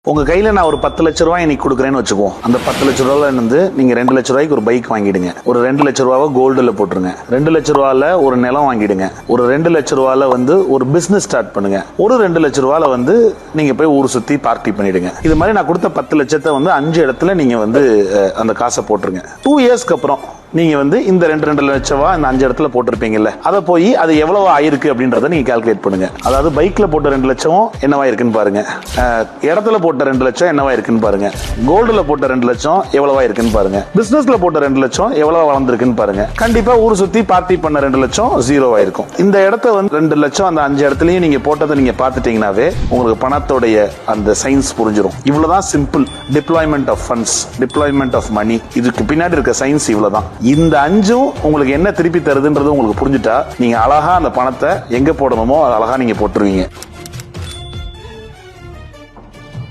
உங்க கையில நான் ஒரு 10 லட்ச ரூபாய் இன்னைக்கு கொடுக்குறேன்னு வச்சுக்குவோம். அந்த 10 லட்ச ரூபாயில இருந்து நீங்க 2 லட்ச ரூபாய்க்கு ஒரு பைக் வாங்கிடுங்க. ஒரு 2 லட்ச ரூபாவை கோல்டுல போட்டுருங்க. 2 லட்ச ரூபாயில ஒரு நிலம் வாங்கிடுங்க. ஒரு 2 லட்ச ரூபாயில ஒரு பிசினஸ் ஸ்டார்ட் பண்ணுங்க. ஒரு 2 லட்ச ரூபாயில நீங்க போய் ஊர் சுத்தி பார்ட்டி பண்ணிடுங்க. இது மாதிரி நான் கொடுத்த 10 லட்சத்தை 5 இடத்துல நீங்க அந்த காசை போட்டுருங்க. 2 இயர்ஸ்க்கு அப்புறம் நீங்க இந்த 2 லட்சம் ரூபாய் இந்த 5 இடத்துல போட்டிருப்பீங்கல்ல, அதை போய் அது எவ்வளவு ஆயிருக்கு அப்படின்றத நீங்க கால்குலேட் பண்ணுங்க. அதாவது பைக்ல போட்ட 2 லட்சம் என்னவா இருக்குன்னு பாருங்க, இடத்துல போட்ட 2 லட்சம் என்னவா இருக்குன்னு பாருங்க, கோல்டுல போட்ட 2 லட்சம் எவ்வளவா இருக்குன்னு பாருங்க, பிசினஸ்ல போட்ட 2 லட்சம் எவ்வளவு வளர்ந்துருக்குன்னு பாருங்க. கண்டிப்பா ஊர் சுத்தி பார்ட்டி பண்ண 2 லட்சம் ஜீரோவா இருக்கும். இந்த இடத்த 2 லட்சம் அந்த 5 இடத்துலயும் நீங்க போட்டதை நீங்க பாத்துட்டீங்கன்னாவே உங்களுக்கு பணத்தோடைய அந்த சயின்ஸ் புரிஞ்சிடும். இவ்வளவுதான் simple. Deployment of funds, deployment of money, இதுக்கு பின்னாடி இருக்க சயின்ஸ் இவ்வளவுதான். இந்த 5ம் உங்களுக்கு என்ன திருப்பி தருதுன்றது உங்களுக்கு புரிஞ்சுட்டா நீங்க அழகா அந்த பணத்தை எங்க போடணுமோ அதை அழகா நீங்க போட்டுருவீங்க.